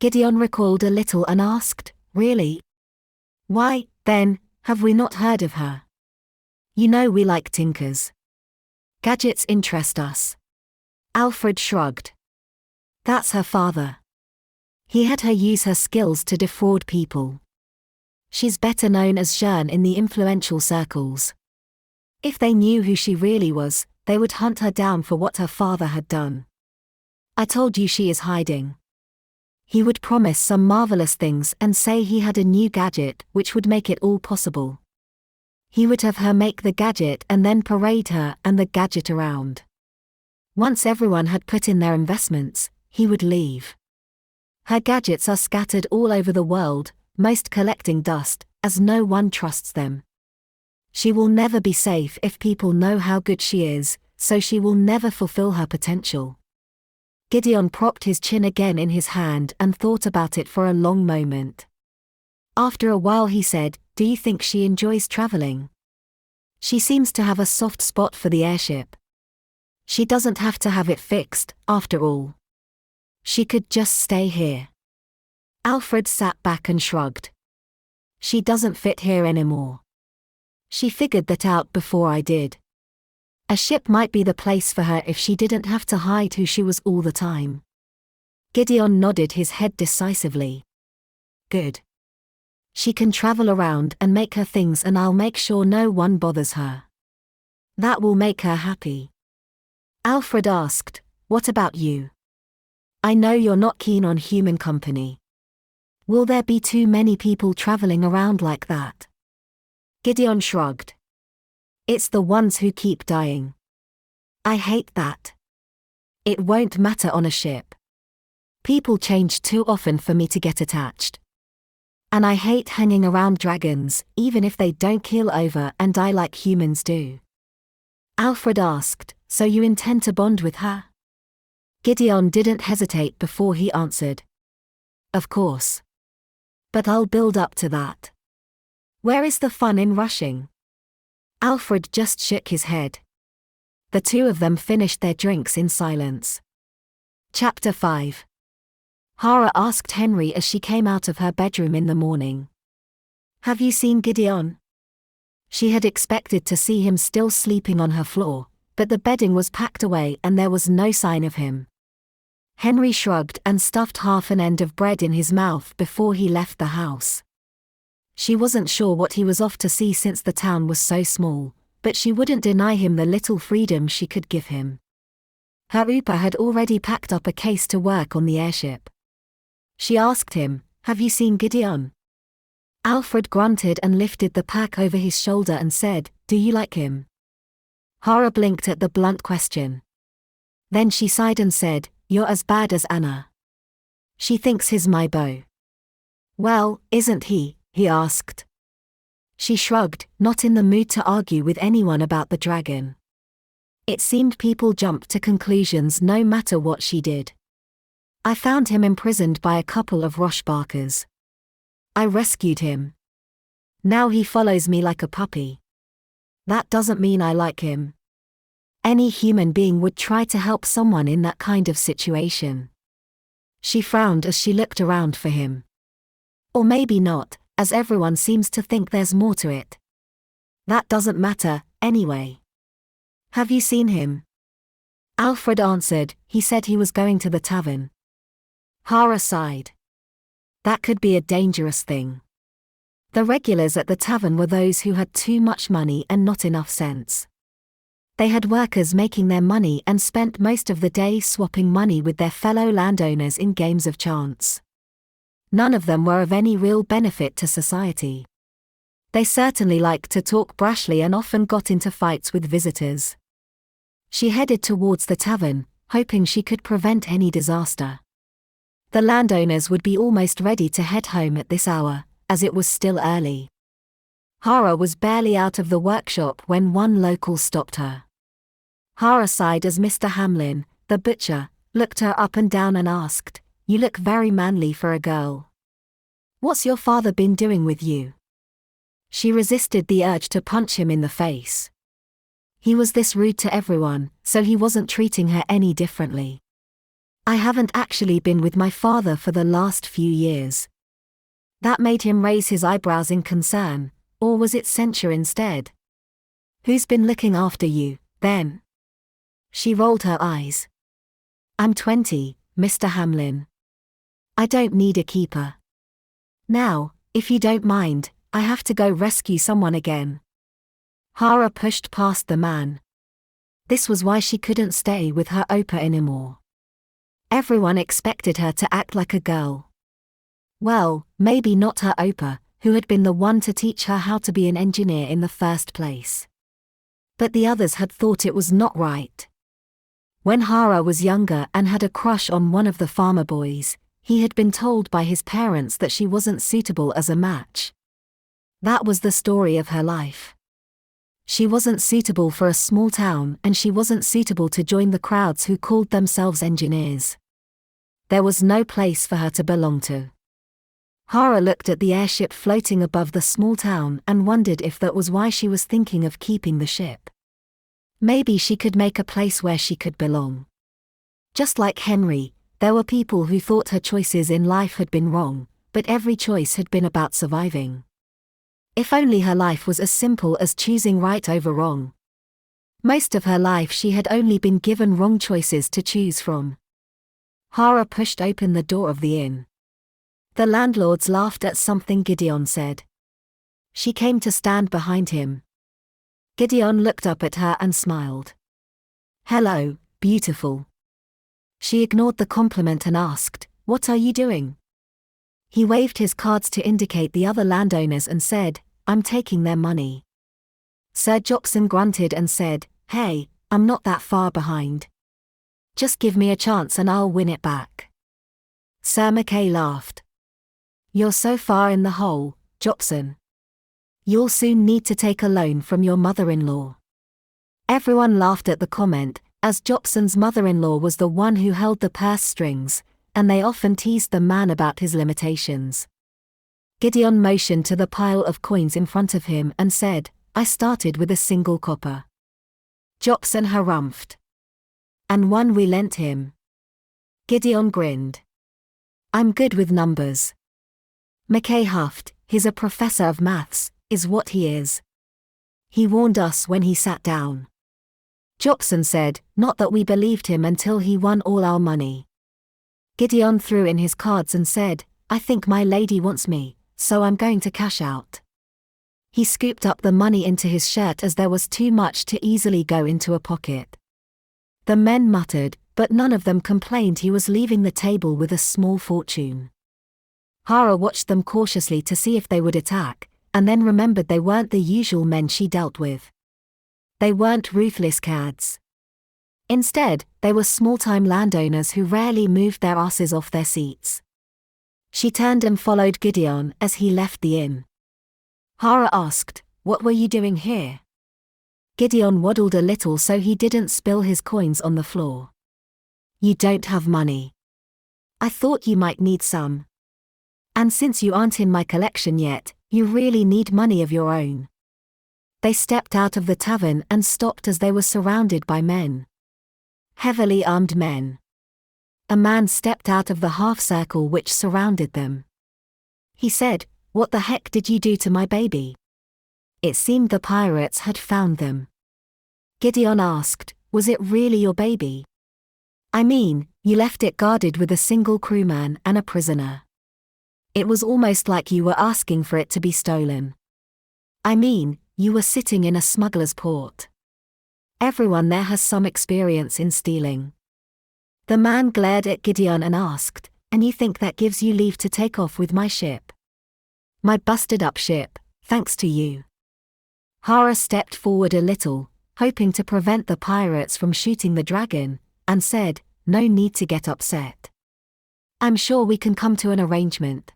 Gideon recoiled a little and asked, "Really? Why, then, have we not heard of her? You know we like tinkers. Gadgets interest us." Alfred shrugged. "That's her father. He had her use her skills to defraud people. She's better known as Jeanne in the influential circles. If they knew who she really was, they would hunt her down for what her father had done. I told you she is hiding." He would promise some marvelous things and say he had a new gadget which would make it all possible. He would have her make the gadget and then parade her and the gadget around. Once everyone had put in their investments, he would leave. Her gadgets are scattered all over the world, most collecting dust, as no one trusts them. She will never be safe if people know how good she is, so she will never fulfill her potential. Gideon propped his chin again in his hand and thought about it for a long moment. After a while he said, "Do you think she enjoys traveling? She seems to have a soft spot for the airship. She doesn't have to have it fixed, after all. She could just stay here." Alfred sat back and shrugged. "She doesn't fit here anymore. She figured that out before I did. A ship might be the place for her if she didn't have to hide who she was all the time." Gideon nodded his head decisively. "Good. She can travel around and make her things and I'll make sure no one bothers her. That will make her happy." Alfred asked, "What about you? I know you're not keen on human company. Will there be too many people traveling around like that?" Gideon shrugged. "It's the ones who keep dying. I hate that. It won't matter on a ship. People change too often for me to get attached. And I hate hanging around dragons, even if they don't keel over and die like humans do." Alfred asked, "So you intend to bond with her?" Gideon didn't hesitate before he answered. "Of course. But I'll build up to that. Where is the fun in rushing?" Alfred just shook his head. The two of them finished their drinks in silence. Chapter 5. Hara asked Henry as she came out of her bedroom in the morning. "Have you seen Gideon?" She had expected to see him still sleeping on her floor, but the bedding was packed away and there was no sign of him. Henry shrugged and stuffed half an end of bread in his mouth before he left the house. She wasn't sure what he was off to see since the town was so small, but she wouldn't deny him the little freedom she could give him. Her Upa had already packed up a case to work on the airship. She asked him, "Have you seen Gideon?" Alfred grunted and lifted the pack over his shoulder and said, "Do you like him?" Hara blinked at the blunt question. Then she sighed and said, "You're as bad as Anna. She thinks he's my beau." "Well, isn't he?" he asked. She shrugged, not in the mood to argue with anyone about the dragon. It seemed people jumped to conclusions no matter what she did. "I found him imprisoned by a couple of Roshbarkers. I rescued him. Now he follows me like a puppy. That doesn't mean I like him. Any human being would try to help someone in that kind of situation." She frowned as she looked around for him. "Or maybe not, as everyone seems to think there's more to it. That doesn't matter, anyway. Have you seen him?" Alfred answered, "He said he was going to the tavern." Hara sighed. That could be a dangerous thing. The regulars at the tavern were those who had too much money and not enough sense. They had workers making their money and spent most of the day swapping money with their fellow landowners in games of chance. None of them were of any real benefit to society. They certainly liked to talk brashly and often got into fights with visitors. She headed towards the tavern, hoping she could prevent any disaster. The landowners would be almost ready to head home at this hour, as it was still early. Hara was barely out of the workshop when one local stopped her. Hara sighed as Mr. Hamlin, the butcher, looked her up and down and asked, "You look very manly for a girl. What's your father been doing with you?" She resisted the urge to punch him in the face. He was this rude to everyone, so he wasn't treating her any differently. I haven't actually been with my father for the last few years. That made him raise his eyebrows in concern, or was it censure instead? Who's been looking after you, then? She rolled her eyes. I'm 20, Mr. Hamlin. I don't need a keeper. Now, if you don't mind, I have to go rescue someone again. Hara pushed past the man. This was why she couldn't stay with her Opa anymore. Everyone expected her to act like a girl. Well, maybe not her Opa, who had been the one to teach her how to be an engineer in the first place. But the others had thought it was not right. When Hara was younger and had a crush on one of the farmer boys, he had been told by his parents that she wasn't suitable as a match. That was the story of her life. She wasn't suitable for a small town, and she wasn't suitable to join the crowds who called themselves engineers. There was no place for her to belong to. Hara looked at the airship floating above the small town and wondered if that was why she was thinking of keeping the ship. Maybe she could make a place where she could belong. Just like Henry, there were people who thought her choices in life had been wrong, but every choice had been about surviving. If only her life was as simple as choosing right over wrong. Most of her life she had only been given wrong choices to choose from. Hara pushed open the door of the inn. The landlords laughed at something Gideon said. She came to stand behind him. Gideon looked up at her and smiled. Hello, beautiful. She ignored the compliment and asked, What are you doing? He waved his cards to indicate the other landowners and said, I'm taking their money. Sir Jobson grunted and said, Hey, I'm not that far behind. Just give me a chance and I'll win it back. Sir Mackay laughed. You're so far in the hole, Jobson. You'll soon need to take a loan from your mother-in-law. Everyone laughed at the comment, as Jobson's mother-in-law was the one who held the purse strings, and they often teased the man about his limitations. Gideon motioned to the pile of coins in front of him and said, I started with a single copper. Jobson harumphed. And one we lent him. Gideon grinned. I'm good with numbers. Mackay huffed, he's a professor of maths, is what he is. He warned us when he sat down. Jobson said, not that we believed him until he won all our money. Gideon threw in his cards and said, I think my lady wants me, so I'm going to cash out. He scooped up the money into his shirt as there was too much to easily go into a pocket. The men muttered, but none of them complained he was leaving the table with a small fortune. Hara watched them cautiously to see if they would attack, and then remembered they weren't the usual men she dealt with. They weren't ruthless cads. Instead, they were small-time landowners who rarely moved their asses off their seats. She turned and followed Gideon as he left the inn. Hara asked, What were you doing here? Gideon waddled a little so he didn't spill his coins on the floor. You don't have money. I thought you might need some. And since you aren't in my collection yet, you really need money of your own. They stepped out of the tavern and stopped as they were surrounded by men. Heavily armed men. A man stepped out of the half-circle which surrounded them. He said, What the heck did you do to my baby? It seemed the pirates had found them. Gideon asked, Was it really your baby? I mean, you left it guarded with a single crewman and a prisoner. It was almost like you were asking for it to be stolen. I mean, you were sitting in a smuggler's port. Everyone there has some experience in stealing. The man glared at Gideon and asked, And you think that gives you leave to take off with my ship? My busted-up ship, thanks to you. Hara stepped forward a little, hoping to prevent the pirates from shooting the dragon, and said, No need to get upset. I'm sure we can come to an arrangement.